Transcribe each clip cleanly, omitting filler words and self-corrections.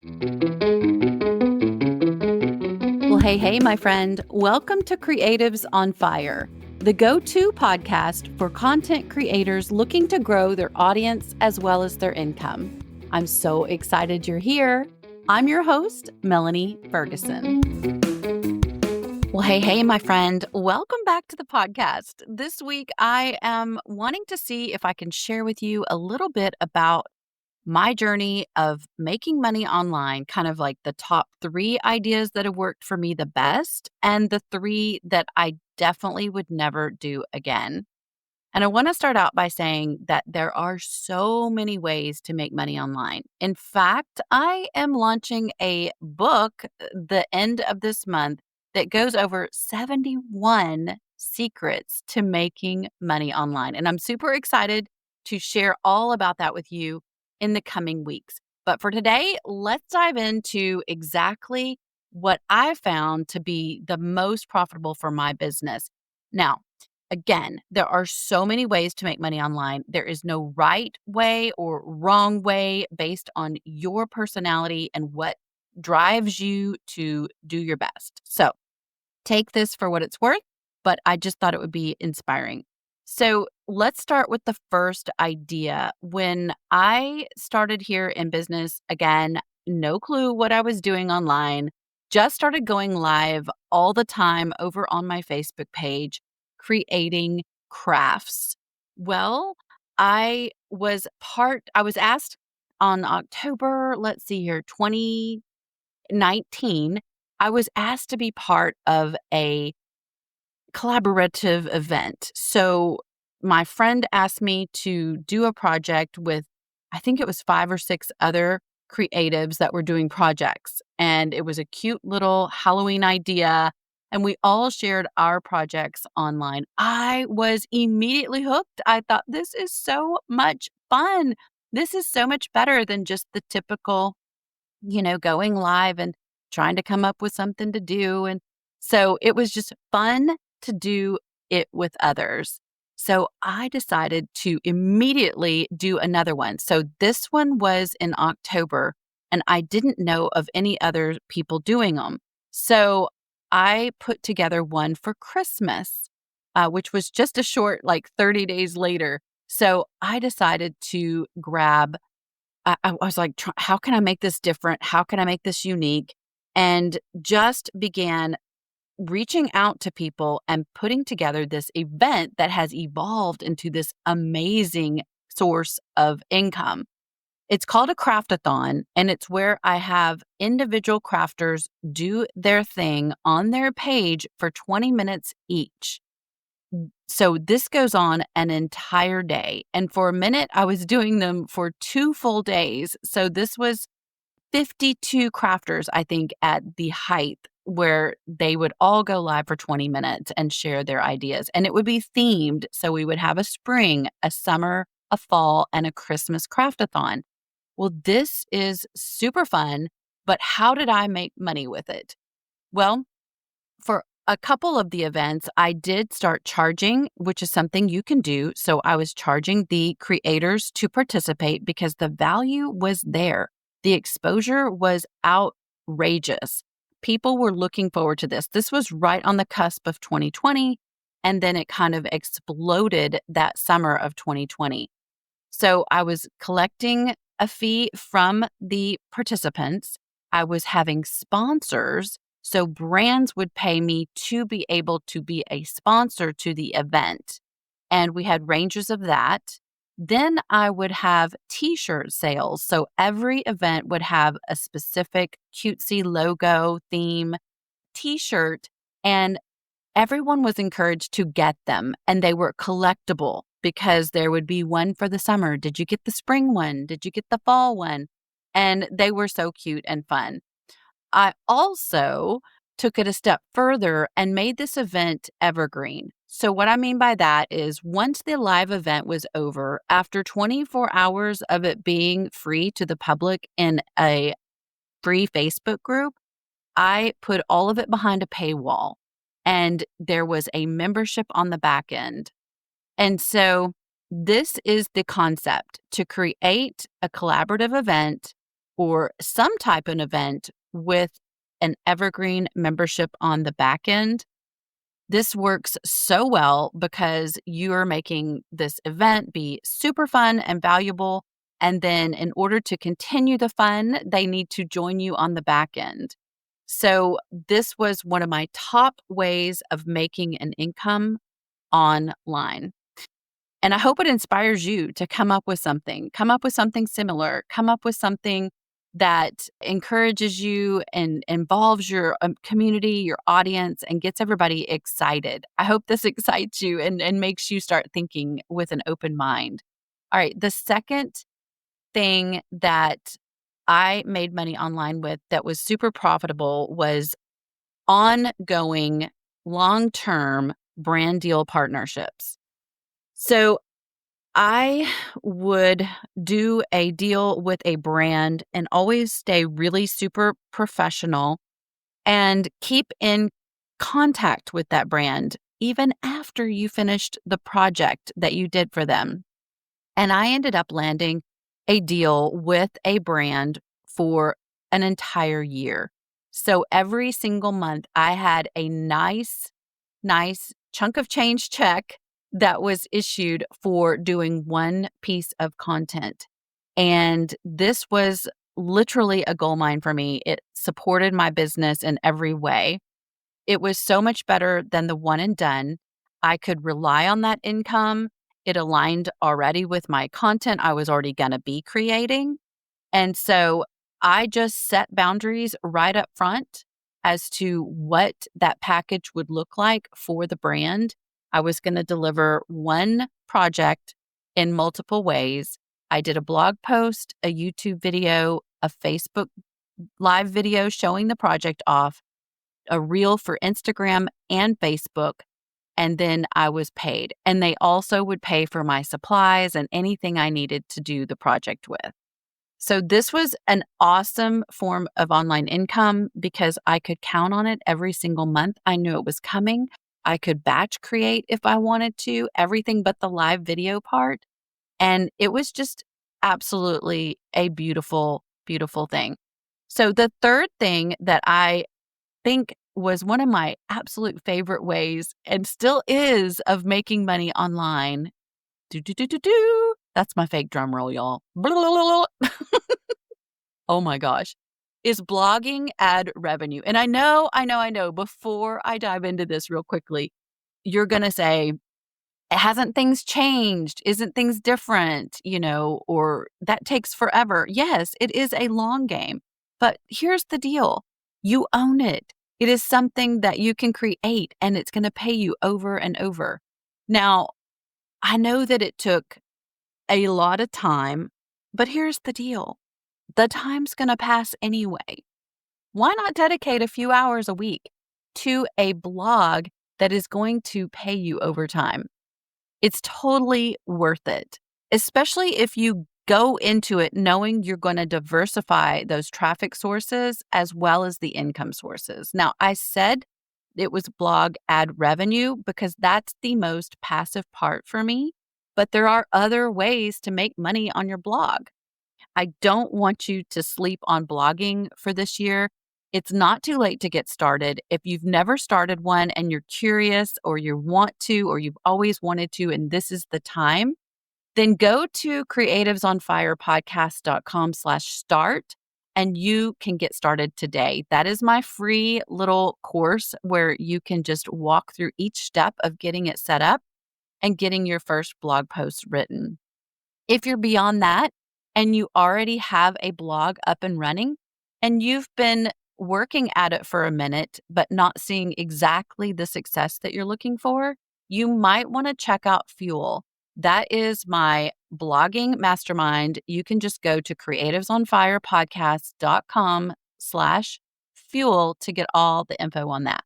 Well, hey, my friend. Welcome to Creatives on Fire, the go-to podcast for content creators looking to grow their audience as well as their income. I'm so excited you're here. I'm your host, Melanie Ferguson. Well, hey, my friend. Welcome back to the podcast. This week, I am wanting to see if I can share with you a little bit about my journey of making money online, kind of like the top 3 ideas that have worked for me the best, and the 3 that I definitely would never do again. And I want to start out by saying that there are so many ways to make money online. In fact, I am launching a book the end of this month that goes over 71 secrets to making money online. And I'm super excited to share all about that with you in the coming weeks. But for today, let's dive into exactly what I found to be the most profitable for my business. Now, again, there are so many ways to make money online. There is no right way or wrong way based on your personality and what drives you to do your best. So take this for what it's worth, but I just thought it would be inspiring. So let's start with the first idea. When I started here in business, again, no clue what I was doing online, just started going live all the time over on my Facebook page, creating crafts. Well, I was asked on October, let's see here, 2019, I was asked to be part of a collaborative event. So my friend asked me to do a project with, I think it was 5 or 6 other creatives that were doing projects. And it was a cute little Halloween idea. And we all shared our projects online. I was immediately hooked. I thought, this is so much fun. This is so much better than just the typical, going live and trying to come up with something to do. And so it was just fun to do it with others. So I decided to immediately do another one. So this one was in October, and I didn't know of any other people doing them. So I put together one for Christmas, which was just a short, like 30 days later. So I decided to grab I was like, how can I make this different? How can I make this unique? And just began reaching out to people and putting together this event that has evolved into this amazing source of income. It's called a craftathon, and it's where I have individual crafters do their thing on their page for 20 minutes each. So this goes on an entire day. And for a minute, I was doing them for 2 full days. So this was 52 crafters, I think, at the height where they would all go live for 20 minutes and share their ideas. And it would be themed. So we would have a spring, a summer, a fall, and a Christmas craftathon. Well, this is super fun, but how did I make money with it? Well, for a couple of the events, I did start charging, which is something you can do. So I was charging the creators to participate because the value was there. The exposure was outrageous. People were looking forward to this. This was right on the cusp of 2020, and then it kind of exploded that summer of 2020. So I was collecting a fee from the participants. I was having sponsors. So brands would pay me to be able to be a sponsor to the event. And we had ranges of that. Then I would have t-shirt sales. So every event would have a specific cutesy logo theme t-shirt, and everyone was encouraged to get them, and they were collectible because there would be one for the summer. Did you get the spring one? Did you get the fall one? And they were so cute and fun. I also took it a step further and made this event evergreen. So what I mean by that is once the live event was over, after 24 hours of it being free to the public in a free Facebook group, I put all of it behind a paywall, and there was a membership on the back end. And so this is the concept: to create a collaborative event or some type of event with an evergreen membership on the back end, this works so well because you are making this event be super fun and valuable. And then in order to continue the fun, they need to join you on the back end. So this was one of my top ways of making an income online. And I hope it inspires you to come up with something similar, come up with something that encourages you and involves your community, your audience, and gets everybody excited. I hope this excites you and makes you start thinking with an open mind. All right. The second thing that I made money online with that was super profitable was ongoing long-term brand deal partnerships. So I would do a deal with a brand and always stay really super professional and keep in contact with that brand even after you finished the project that you did for them. And I ended up landing a deal with a brand for an entire year. So every single month, I had a nice chunk of change check that was issued for doing one piece of content. And this was literally a gold mine for me. It supported my business in every way. It was so much better than the one and done. I could rely on that income. It aligned already with my content I was already going to be creating. And so I just set boundaries right up front as to what that package would look like for the brand. I was going to deliver one project in multiple ways. I did a blog post, a YouTube video, a Facebook live video showing the project off, a reel for Instagram and Facebook, and then I was paid. And they also would pay for my supplies and anything I needed to do the project with. So this was an awesome form of online income because I could count on it every single month. I knew it was coming. I could batch create if I wanted to, everything but the live video part. And it was just absolutely a beautiful, beautiful thing. So the third thing that I think was one of my absolute favorite ways and still is of making money online. Do, do, do, do, do. That's my fake drum roll, y'all. Oh my gosh, is blogging ad revenue. And I know, before I dive into this real quickly, you're going to say, hasn't things changed? Isn't things different? Or that takes forever. Yes, it is a long game. But here's the deal. You own it. It is something that you can create and it's going to pay you over and over. Now, I know that it took a lot of time, but here's the deal. The time's going to pass anyway. Why not dedicate a few hours a week to a blog that is going to pay you over time? It's totally worth it, especially if you go into it knowing you're going to diversify those traffic sources as well as the income sources. Now, I said it was blog ad revenue because that's the most passive part for me, but there are other ways to make money on your blog. I don't want you to sleep on blogging for this year. It's not too late to get started. If you've never started one and you're curious or you want to, or you've always wanted to, and this is the time, then go to creativesonfirepodcast.com/start and you can get started today. That is my free little course where you can just walk through each step of getting it set up and getting your first blog post written. If you're beyond that and you already have a blog up and running and you've been working at it for a minute, but not seeing exactly the success that you're looking for, you might want to check out Fuel. That is my blogging mastermind. You can just go to creativesonfirepodcast.com/fuel to get all the info on that.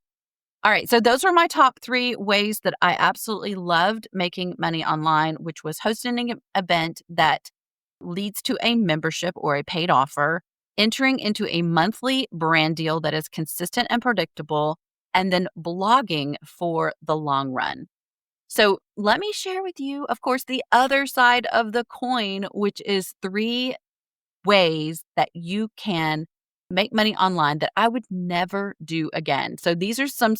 All right. So those are my top 3 ways that I absolutely loved making money online, which was hosting an event that leads to a membership or a paid offer, entering into a monthly brand deal that is consistent and predictable, and then blogging for the long run. So let me share with you, of course, the other side of the coin, which is 3 ways that you can make money online that I would never do again. So these are some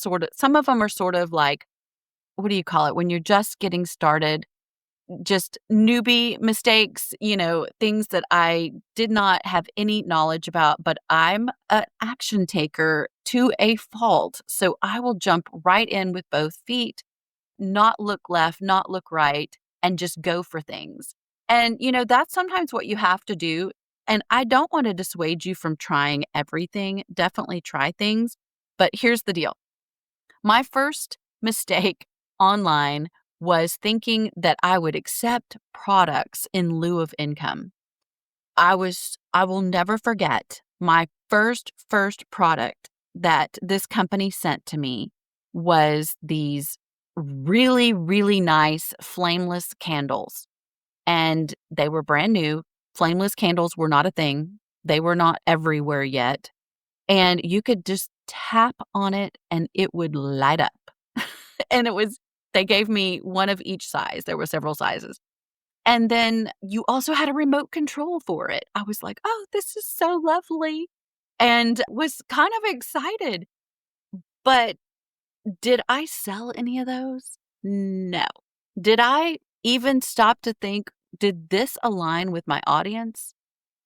of them are sort of like, what do you call it? When you're just getting started, just newbie mistakes, things that I did not have any knowledge about, but I'm an action taker to a fault. So I will jump right in with both feet, not look left, not look right, and just go for things. And, that's sometimes what you have to do. And I don't want to dissuade you from trying everything. Definitely try things. But here's the deal. My first mistake online was thinking that I would accept products in lieu of income. I will never forget my first product that this company sent to me was these really, really nice flameless candles. And they were brand new. Flameless candles were not a thing. They were not everywhere yet. And you could just tap on it and it would light up. And they gave me one of each size. There were several sizes. And then you also had a remote control for it. I was like, oh, this is so lovely. And was kind of excited. But did I sell any of those? No. Did I even stop to think, did this align with my audience?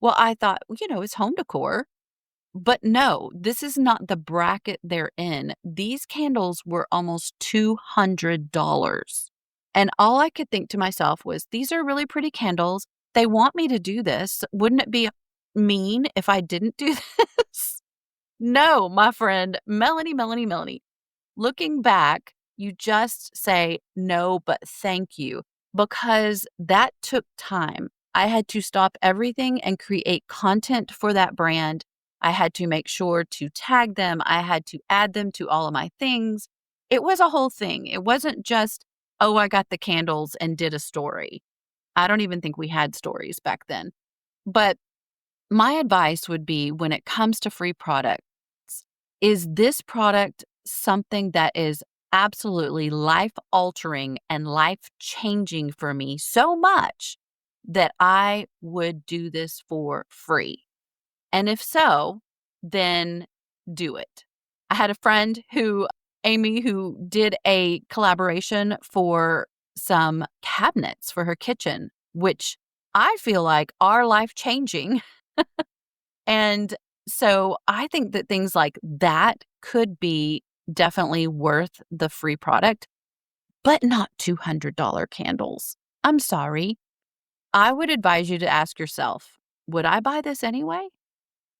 Well, I thought, it's home decor. But no, this is not the bracket they're in. These candles were almost $200. And all I could think to myself was, these are really pretty candles. They want me to do this. Wouldn't it be mean if I didn't do this? No, my friend, Melanie. Looking back, you just say, no, but thank you, because that took time. I had to stop everything and create content for that brand. I had to make sure to tag them. I had to add them to all of my things. It was a whole thing. It wasn't just, oh, I got the candles and did a story. I don't even think we had stories back then. But my advice would be, when it comes to free products, is this product something that is absolutely life altering and life changing for me so much that I would do this for free? And if so, then do it. I had a friend Amy, who did a collaboration for some cabinets for her kitchen, which I feel like are life changing. And so I think that things like that could be definitely worth the free product, but not $200 candles. I'm sorry. I would advise you to ask yourself, would I buy this anyway?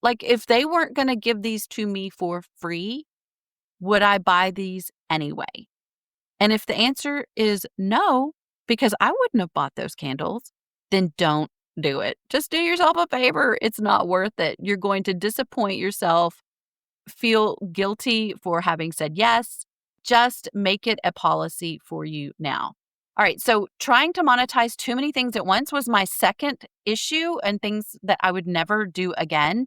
Like, if they weren't going to give these to me for free, would I buy these anyway? And if the answer is no, because I wouldn't have bought those candles, then don't do it. Just do yourself a favor. It's not worth it. You're going to disappoint yourself, feel guilty for having said yes. Just make it a policy for you now. All right. So trying to monetize too many things at once was my second issue, and things that I would never do again.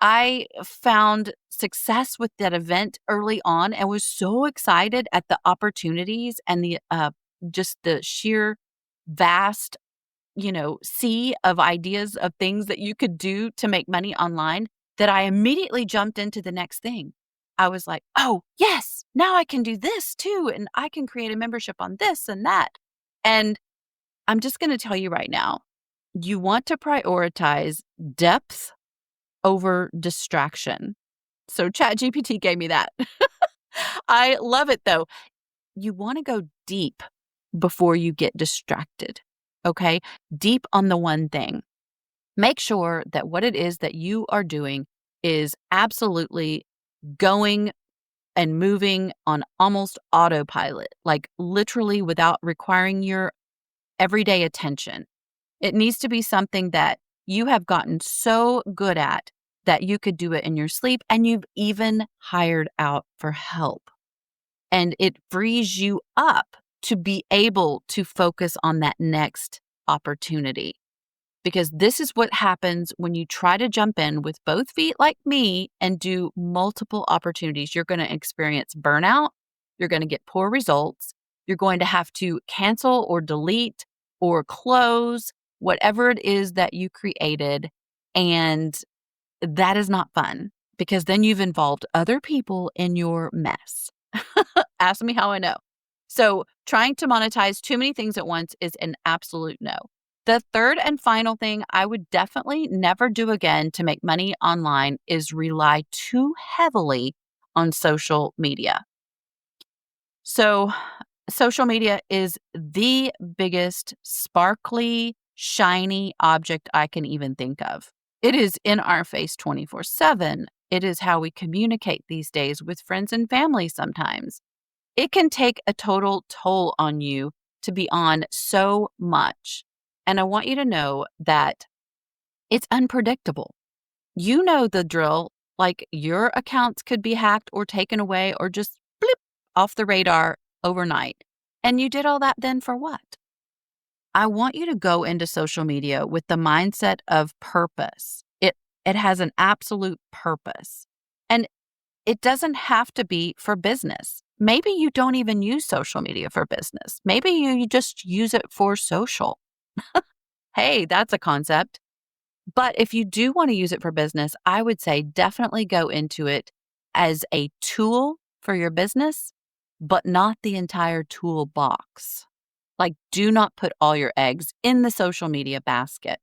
I found success with that event early on and was so excited at the opportunities and the just the sheer vast, sea of ideas of things that you could do to make money online, that I immediately jumped into the next thing. I was like, oh, yes, now I can do this too. And I can create a membership on this and that. And I'm just going to tell you right now, you want to prioritize depth over distraction. So ChatGPT gave me that. I love it though. You want to go deep before you get distracted. Okay? Deep on the one thing. Make sure that what it is that you are doing is absolutely going and moving on almost autopilot, like literally without requiring your everyday attention. It needs to be something that you have gotten so good at that you could do it in your sleep, and you've even hired out for help. And it frees you up to be able to focus on that next opportunity. Because this is what happens when you try to jump in with both feet like me and do multiple opportunities. You're going to experience burnout. You're going to get poor results. You're going to have to cancel or delete or close whatever it is that you created. And that is not fun because then you've involved other people in your mess. Ask me how I know. So, trying to monetize too many things at once is an absolute no. The third and final thing I would definitely never do again to make money online is rely too heavily on social media. So, social media is the biggest sparkly, shiny object I can even think of. It is in our face 24/7. It is how we communicate these days with friends and family sometimes. It can take a total toll on you to be on so much. And I want you to know that it's unpredictable. You know the drill. Like your accounts could be hacked or taken away or just blip off the radar overnight. And you did all that then for what? I want you to go into social media with the mindset of purpose. It has an absolute purpose. And it doesn't have to be for business. Maybe you don't even use social media for business. Maybe you just use it for social. Hey, that's a concept. But if you do want to use it for business, I would say definitely go into it as a tool for your business, but not the entire toolbox. Like, do not put all your eggs in the social media basket.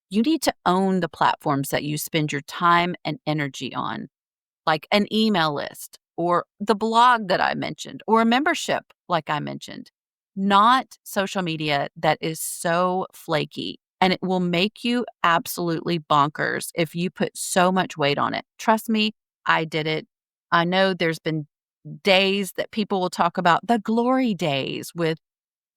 You need to own the platforms that you spend your time and energy on, like an email list or the blog that I mentioned or a membership, like I mentioned, not social media that is so flaky. And it will make you absolutely bonkers if you put so much weight on it. Trust me, I did it. I know there's been days that people will talk about the glory days with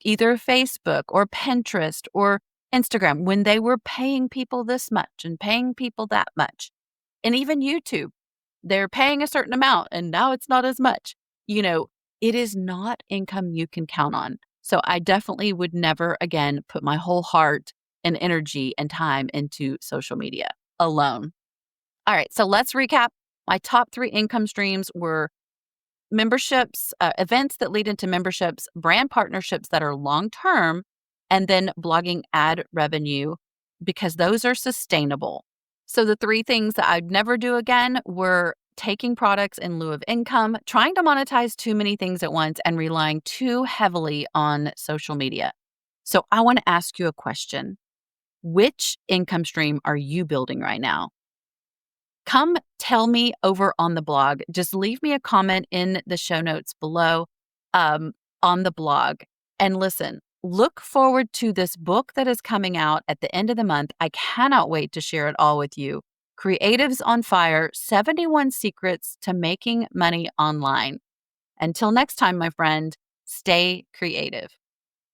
either Facebook or Pinterest or Instagram when they were paying people this much and paying people that much. And even YouTube, they're paying a certain amount and now it's not as much. You know, it is not income you can count on. So I definitely would never again put my whole heart and energy and time into social media alone. All right, so let's recap. My top 3 income streams were memberships, events that lead into memberships, brand partnerships that are long term, and then blogging ad revenue because those are sustainable. So the 3 things that I'd never do again were taking products in lieu of income, trying to monetize too many things at once, and relying too heavily on social media. So I want to ask you a question. Which income stream are you building right now? Come tell me over on the blog. Just leave me a comment in the show notes below um, on the blog. And listen, look forward to this book that is coming out at the end of the month. I cannot wait to share it all with you. Creatives on Fire 71 Secrets to Making Money Online. Until next time, my friend, stay creative.